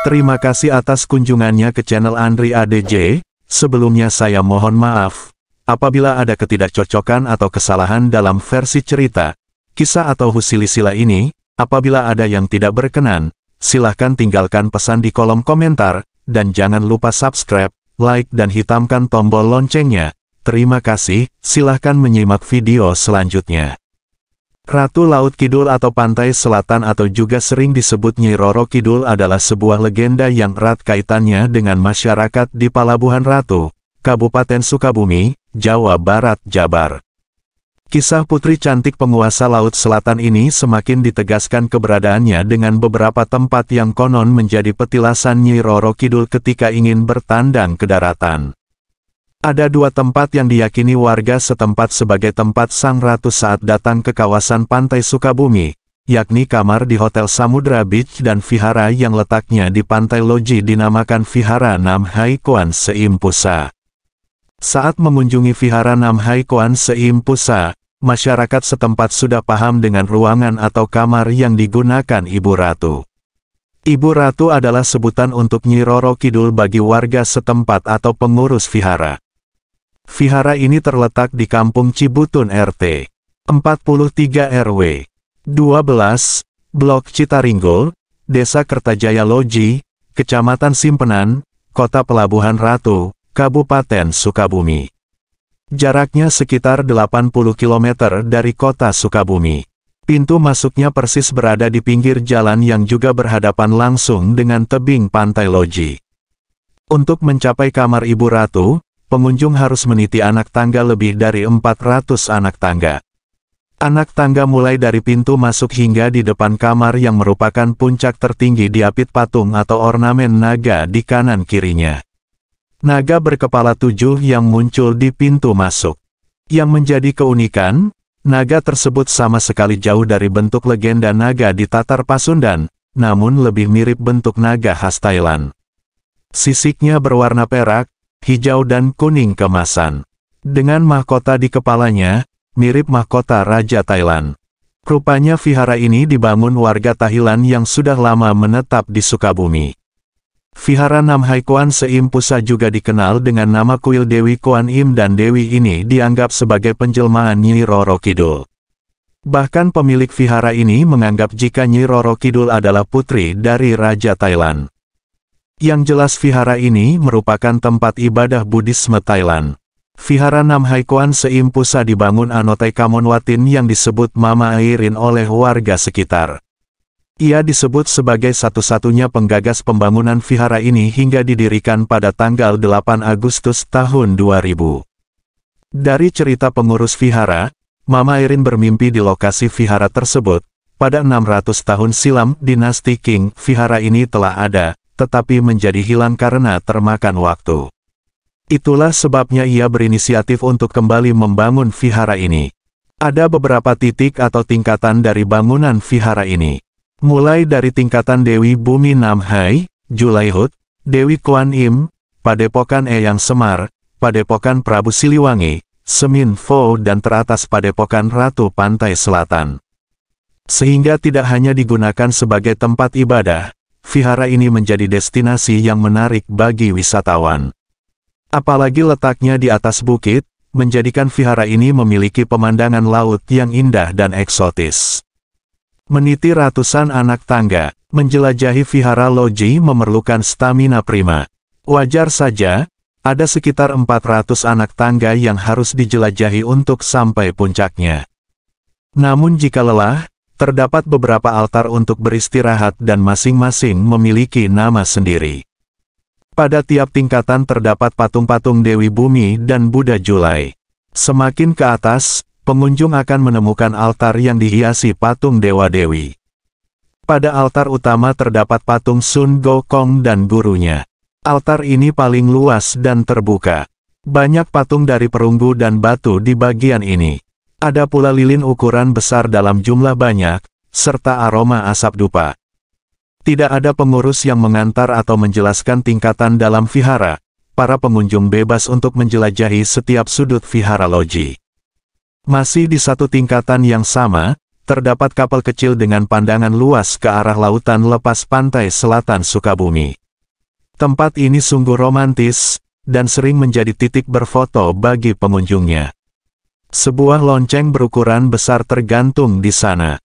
Terima kasih atas kunjungannya ke channel Andri ADJ. Sebelumnya saya mohon maaf apabila ada ketidakcocokan atau kesalahan dalam versi cerita, kisah atau silsilah ini. Apabila ada yang tidak berkenan, silahkan tinggalkan pesan di kolom komentar, dan jangan lupa subscribe, like dan hitamkan tombol loncengnya. Terima kasih, silahkan menyimak video selanjutnya. Ratu Laut Kidul atau Pantai Selatan atau juga sering disebut Nyi Roro Kidul adalah sebuah legenda yang erat kaitannya dengan masyarakat di Palabuhan Ratu, Kabupaten Sukabumi, Jawa Barat, Jabar. Kisah putri cantik penguasa Laut Selatan ini semakin ditegaskan keberadaannya dengan beberapa tempat yang konon menjadi petilasan Nyi Roro Kidul ketika ingin bertandang ke daratan. Ada dua tempat yang diyakini warga setempat sebagai tempat sang ratu saat datang ke kawasan pantai Sukabumi, yakni kamar di Hotel Samudra Beach dan vihara yang letaknya di Pantai Loji dinamakan Vihara Nam Hai Koan Seimpusa. Saat mengunjungi Vihara Nam Hai Koan Seimpusa, masyarakat setempat sudah paham dengan ruangan atau kamar yang digunakan Ibu Ratu. Ibu Ratu adalah sebutan untuk Nyi Roro Kidul bagi warga setempat atau pengurus vihara. Vihara ini terletak di Kampung Cibutun RT 43 RW 12, Blok Citaringgul, Desa Kertajaya Loji, Kecamatan Simpenan, Kota Pelabuhan Ratu, Kabupaten Sukabumi. Jaraknya sekitar 80 km dari kota Sukabumi. Pintu masuknya persis berada di pinggir jalan yang juga berhadapan langsung dengan tebing Pantai Loji. Untuk mencapai kamar Ibu Ratu, pengunjung harus meniti anak tangga lebih dari 400 anak tangga. Anak tangga mulai dari pintu masuk hingga di depan kamar yang merupakan puncak tertinggi diapit patung atau ornamen naga di kanan kirinya. Naga berkepala 7 yang muncul di pintu masuk. Yang menjadi keunikan, naga tersebut sama sekali jauh dari bentuk legenda naga di Tatar Pasundan, namun lebih mirip bentuk naga khas Thailand. Sisiknya berwarna perak, hijau dan kuning kemasan. Dengan mahkota di kepalanya, mirip mahkota Raja Thailand. Rupanya vihara ini dibangun warga Thailand yang sudah lama menetap di Sukabumi. Vihara Nam Hai Koan Seimpusa juga dikenal dengan nama kuil Dewi Koan Im dan Dewi ini dianggap sebagai penjelmaan Nyi Roro Kidul. Bahkan pemilik vihara ini menganggap jika Nyi Roro Kidul adalah putri dari Raja Thailand. Yang jelas vihara ini merupakan tempat ibadah Buddhisme Thailand. Vihara Nam Hai Koan Seimpusa dibangun Anotai Kamonwatin yang disebut Mama Airin oleh warga sekitar. Ia disebut sebagai satu-satunya penggagas pembangunan vihara ini hingga didirikan pada tanggal 8 Agustus tahun 2000. Dari cerita pengurus vihara, Mama Airin bermimpi di lokasi vihara tersebut. Pada 600 tahun silam dinasti Qing, vihara ini telah ada, tetapi menjadi hilang karena termakan waktu. Itulah sebabnya ia berinisiatif untuk kembali membangun vihara ini. Ada beberapa titik atau tingkatan dari bangunan vihara ini. Mulai dari tingkatan Dewi Bumi Nam Hai, Julaihut, Dewi Koan Im, Padepokan Eyang Semar, Padepokan Prabu Siliwangi, Semin Fo dan teratas Padepokan Ratu Pantai Selatan. Sehingga tidak hanya digunakan sebagai tempat ibadah, vihara ini menjadi destinasi yang menarik bagi wisatawan. Apalagi letaknya di atas bukit, menjadikan vihara ini memiliki pemandangan laut yang indah dan eksotis. Meniti ratusan anak tangga, menjelajahi vihara Loji memerlukan stamina prima. Wajar saja, ada sekitar 400 anak tangga yang harus dijelajahi untuk sampai puncaknya. Namun jika lelah, terdapat beberapa altar untuk beristirahat dan masing-masing memiliki nama sendiri. Pada tiap tingkatan terdapat patung-patung Dewi Bumi dan Buddha Julai. Semakin ke atas, pengunjung akan menemukan altar yang dihiasi patung dewa-dewi. Pada altar utama terdapat patung Sun Gokong dan gurunya. Altar ini paling luas dan terbuka. Banyak patung dari perunggu dan batu di bagian ini. Ada pula lilin ukuran besar dalam jumlah banyak, serta aroma asap dupa. Tidak ada pengurus yang mengantar atau menjelaskan tingkatan dalam vihara. Para pengunjung bebas untuk menjelajahi setiap sudut vihara Loji. Masih di satu tingkatan yang sama, terdapat kapal kecil dengan pandangan luas ke arah lautan lepas pantai selatan Sukabumi. Tempat ini sungguh romantis, dan sering menjadi titik berfoto bagi pengunjungnya. Sebuah lonceng berukuran besar tergantung di sana.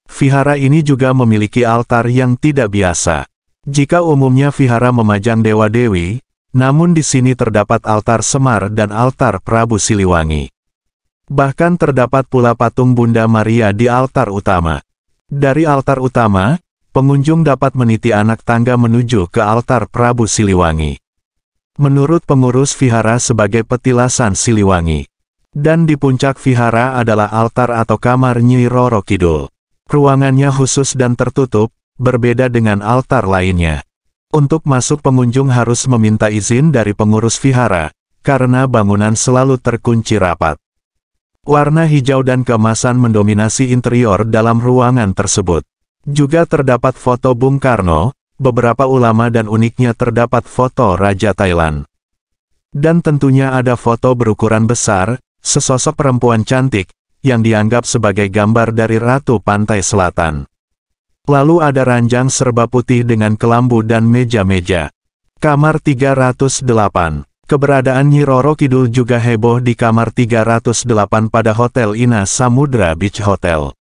Vihara ini juga memiliki altar yang tidak biasa. Jika umumnya vihara memajang dewa-dewi, namun di sini terdapat altar Semar dan altar Prabu Siliwangi. Bahkan terdapat pula patung Bunda Maria di altar utama. Dari altar utama, pengunjung dapat meniti anak tangga menuju ke altar Prabu Siliwangi. Menurut pengurus vihara sebagai petilasan Siliwangi. Dan di puncak vihara adalah altar atau kamar Nyi Roro Kidul. Ruangannya khusus dan tertutup, berbeda dengan altar lainnya. Untuk masuk pengunjung harus meminta izin dari pengurus vihara, karena bangunan selalu terkunci rapat. Warna hijau dan keemasan mendominasi interior dalam ruangan tersebut. Juga terdapat foto Bung Karno, beberapa ulama dan uniknya terdapat foto Raja Thailand. Dan tentunya ada foto berukuran besar, sesosok perempuan cantik, yang dianggap sebagai gambar dari Ratu Pantai Selatan. Lalu ada ranjang serba putih dengan kelambu dan meja-meja. Kamar 308. Keberadaan Nyi Roro Kidul juga heboh di kamar 308 pada Hotel Ina Samudra Beach Hotel.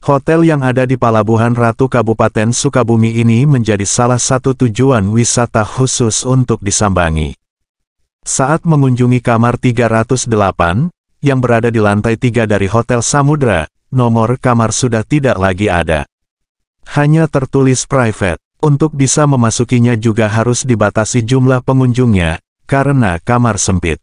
Hotel yang ada di Palabuhan Ratu Kabupaten Sukabumi ini menjadi salah satu tujuan wisata khusus untuk disambangi. Saat mengunjungi kamar 308, yang berada di lantai 3 dari Hotel Samudra, nomor kamar sudah tidak lagi ada. Hanya tertulis private. Untuk bisa memasukinya juga harus dibatasi jumlah pengunjungnya, karena kamar sempit.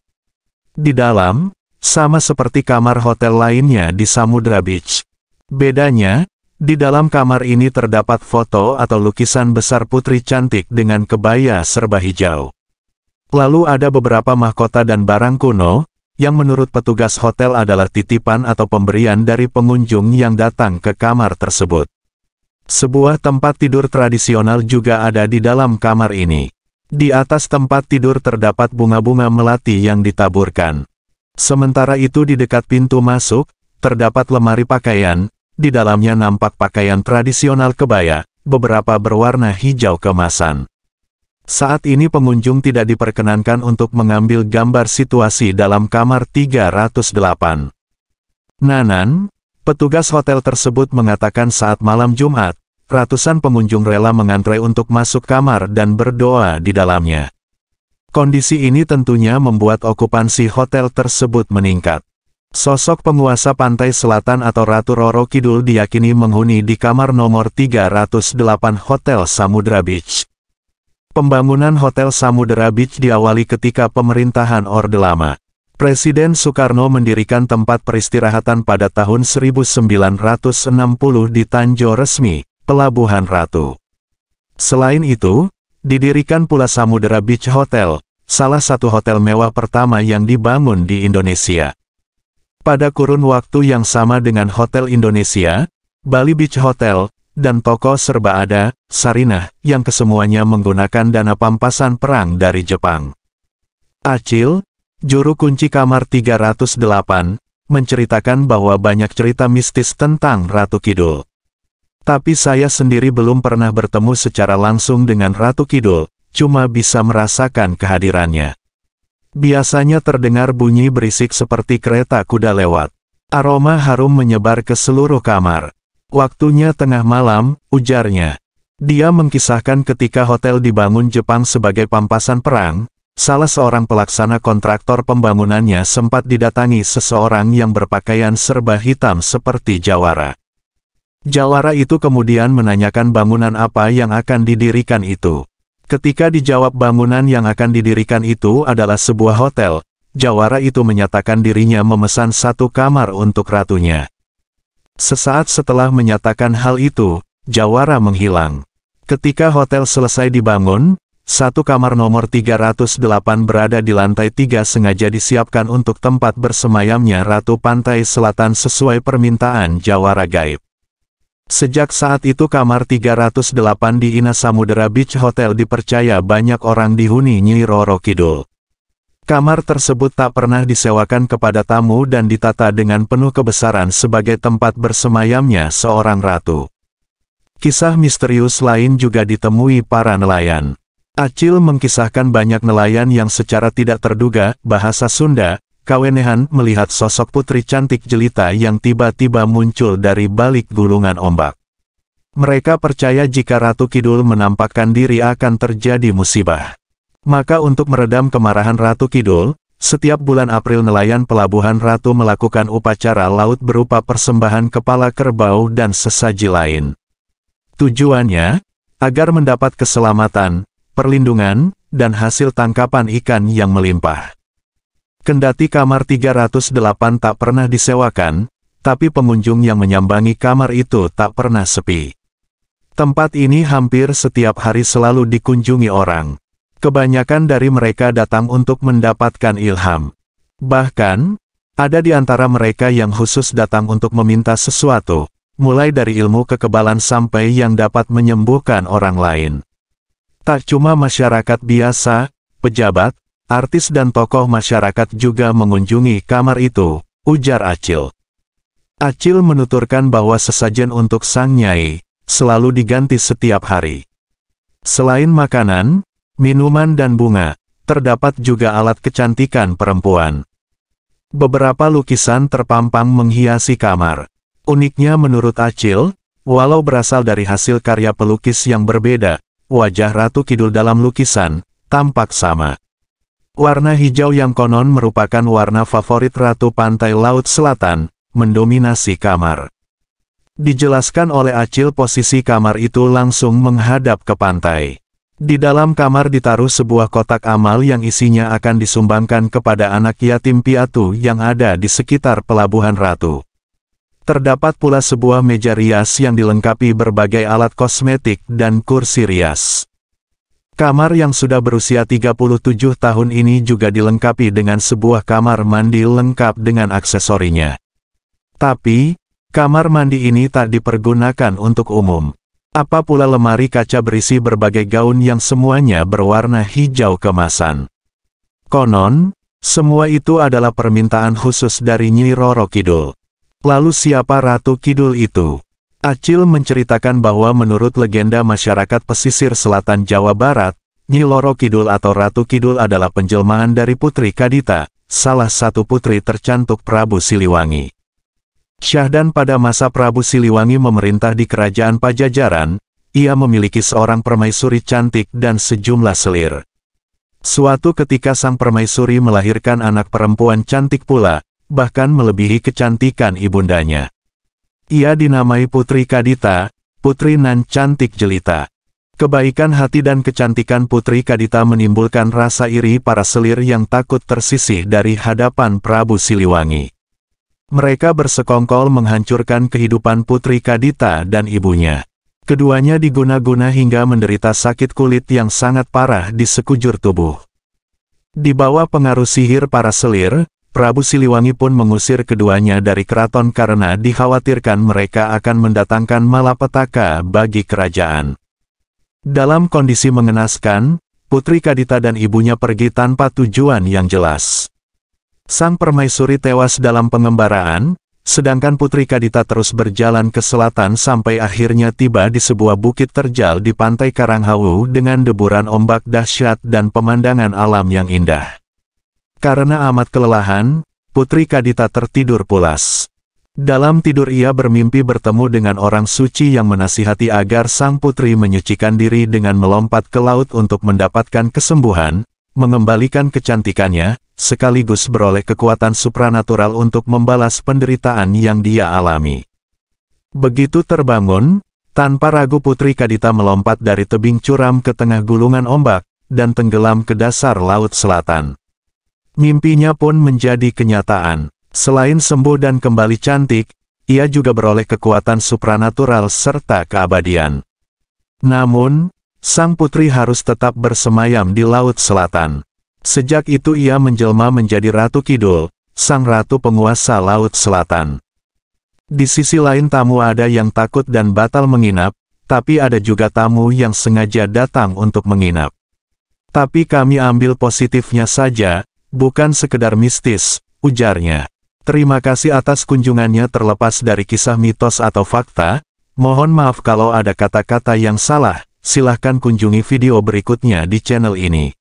Di dalam, sama seperti kamar hotel lainnya di Samudra Beach. Bedanya, di dalam kamar ini terdapat foto atau lukisan besar putri cantik dengan kebaya serba hijau. Lalu ada beberapa mahkota dan barang kuno, yang menurut petugas hotel adalah titipan atau pemberian dari pengunjung yang datang ke kamar tersebut. Sebuah tempat tidur tradisional juga ada di dalam kamar ini. Di atas tempat tidur terdapat bunga-bunga melati yang ditaburkan. Sementara itu di dekat pintu masuk, terdapat lemari pakaian, di dalamnya nampak pakaian tradisional kebaya, beberapa berwarna hijau keemasan. Saat ini pengunjung tidak diperkenankan untuk mengambil gambar situasi dalam kamar 308. Nanan, petugas hotel tersebut mengatakan saat malam Jumat, ratusan pengunjung rela mengantre untuk masuk kamar dan berdoa di dalamnya. Kondisi ini tentunya membuat okupansi hotel tersebut meningkat. Sosok penguasa pantai selatan atau Ratu Roro Kidul diyakini menghuni di kamar nomor 308 Hotel Samudra Beach. Pembangunan Hotel Samudra Beach diawali ketika pemerintahan Orde Lama. Presiden Soekarno mendirikan tempat peristirahatan pada tahun 1960 di Tanjung Resmi, Pelabuhan Ratu. Selain itu, didirikan pula Samudra Beach Hotel, salah satu hotel mewah pertama yang dibangun di Indonesia. Pada kurun waktu yang sama dengan Hotel Indonesia, Bali Beach Hotel, dan toko serba ada, Sarinah, yang kesemuanya menggunakan dana pampasan perang dari Jepang. Acil, juru kunci kamar 308, menceritakan bahwa banyak cerita mistis tentang Ratu Kidul. Tapi saya sendiri belum pernah bertemu secara langsung dengan Ratu Kidul, cuma bisa merasakan kehadirannya. Biasanya terdengar bunyi berisik seperti kereta kuda lewat. Aroma harum menyebar ke seluruh kamar. Waktunya tengah malam, ujarnya. Dia mengkisahkan ketika hotel dibangun Jepang sebagai pampasan perang, salah seorang pelaksana kontraktor pembangunannya sempat didatangi seseorang yang berpakaian serba hitam seperti jawara. Jawara itu kemudian menanyakan bangunan apa yang akan didirikan itu. Ketika dijawab bangunan yang akan didirikan itu adalah sebuah hotel, jawara itu menyatakan dirinya memesan satu kamar untuk ratunya. Sesaat setelah menyatakan hal itu, jawara menghilang. Ketika hotel selesai dibangun, satu kamar nomor 308 berada di lantai 3 sengaja disiapkan untuk tempat bersemayamnya Ratu Pantai Selatan sesuai permintaan jawara gaib. Sejak saat itu kamar 308 di Ina Samudra Beach Hotel dipercaya banyak orang dihuni Nyi Roro Kidul. Kamar tersebut tak pernah disewakan kepada tamu dan ditata dengan penuh kebesaran sebagai tempat bersemayamnya seorang ratu. Kisah misterius lain juga ditemui para nelayan. Acil mengkisahkan banyak nelayan yang secara tidak terduga, bahasa Sunda, kawenehan melihat sosok putri cantik jelita yang tiba-tiba muncul dari balik gulungan ombak. Mereka percaya jika Ratu Kidul menampakkan diri akan terjadi musibah. Maka untuk meredam kemarahan Ratu Kidul, setiap bulan April nelayan pelabuhan Ratu melakukan upacara laut berupa persembahan kepala kerbau dan sesaji lain. Tujuannya, agar mendapat keselamatan, perlindungan, dan hasil tangkapan ikan yang melimpah. Kendati kamar 308 tak pernah disewakan, tapi pengunjung yang menyambangi kamar itu tak pernah sepi. Tempat ini hampir setiap hari selalu dikunjungi orang. Kebanyakan dari mereka datang untuk mendapatkan ilham. Bahkan, ada di antara mereka yang khusus datang untuk meminta sesuatu, mulai dari ilmu kekebalan sampai yang dapat menyembuhkan orang lain. Tak cuma masyarakat biasa, pejabat, artis dan tokoh masyarakat juga mengunjungi kamar itu, ujar Acil. Acil menuturkan bahwa sesajen untuk sang nyai selalu diganti setiap hari. Selain makanan, minuman dan bunga, terdapat juga alat kecantikan perempuan. Beberapa lukisan terpampang menghiasi kamar. Uniknya menurut Acil, walau berasal dari hasil karya pelukis yang berbeda, wajah Ratu Kidul dalam lukisan tampak sama. Warna hijau yang konon merupakan warna favorit Ratu Pantai Laut Selatan, mendominasi kamar. Dijelaskan oleh Acil posisi kamar itu langsung menghadap ke pantai. Di dalam kamar ditaruh sebuah kotak amal yang isinya akan disumbangkan kepada anak yatim piatu yang ada di sekitar pelabuhan Ratu. Terdapat pula sebuah meja rias yang dilengkapi berbagai alat kosmetik dan kursi rias. Kamar yang sudah berusia 37 tahun ini juga dilengkapi dengan sebuah kamar mandi lengkap dengan aksesorinya. Tapi, kamar mandi ini tak dipergunakan untuk umum. Apa pula lemari kaca berisi berbagai gaun yang semuanya berwarna hijau kemasan. Konon, semua itu adalah permintaan khusus dari Nyi Roro Kidul. Lalu siapa Ratu Kidul itu? Acil menceritakan bahwa menurut legenda masyarakat pesisir selatan Jawa Barat, Nyi Roro Kidul atau Ratu Kidul adalah penjelmaan dari Putri Kadita, salah satu putri tercantik Prabu Siliwangi. Syahdan pada masa Prabu Siliwangi memerintah di kerajaan Pajajaran, ia memiliki seorang permaisuri cantik dan sejumlah selir. Suatu ketika sang permaisuri melahirkan anak perempuan cantik pula, bahkan melebihi kecantikan ibundanya. Ia dinamai Putri Kadita, putri nan cantik jelita. Kebaikan hati dan kecantikan Putri Kadita menimbulkan rasa iri para selir yang takut tersisih dari hadapan Prabu Siliwangi. Mereka bersekongkol menghancurkan kehidupan Putri Kadita dan ibunya. Keduanya diguna-guna hingga menderita sakit kulit yang sangat parah di sekujur tubuh. Di bawah pengaruh sihir para selir, Prabu Siliwangi pun mengusir keduanya dari keraton karena dikhawatirkan mereka akan mendatangkan malapetaka bagi kerajaan. Dalam kondisi mengenaskan, Putri Kadita dan ibunya pergi tanpa tujuan yang jelas. Sang permaisuri tewas dalam pengembaraan, sedangkan Putri Kadita terus berjalan ke selatan sampai akhirnya tiba di sebuah bukit terjal di pantai Karanghawu dengan deburan ombak dahsyat dan pemandangan alam yang indah. Karena amat kelelahan, Putri Kadita tertidur pulas. Dalam tidur ia bermimpi bertemu dengan orang suci yang menasihati agar sang putri menyucikan diri dengan melompat ke laut untuk mendapatkan kesembuhan, mengembalikan kecantikannya, sekaligus beroleh kekuatan supranatural untuk membalas penderitaan yang dia alami. Begitu terbangun, tanpa ragu Putri Kadita melompat dari tebing curam ke tengah gulungan ombak, dan tenggelam ke dasar laut selatan. Mimpinya pun menjadi kenyataan. Selain sembuh dan kembali cantik, ia juga beroleh kekuatan supranatural serta keabadian. Namun, sang putri harus tetap bersemayam di laut selatan. Sejak itu ia menjelma menjadi Ratu Kidul, sang ratu penguasa laut selatan. Di sisi lain tamu ada yang takut dan batal menginap, tapi ada juga tamu yang sengaja datang untuk menginap. Tapi kami ambil positifnya saja, Bukan sekedar mistis, ujarnya. Terima kasih atas kunjungannya. Terlepas dari kisah mitos atau fakta, mohon maaf kalau ada kata-kata yang salah. Silahkan kunjungi video berikutnya di channel ini.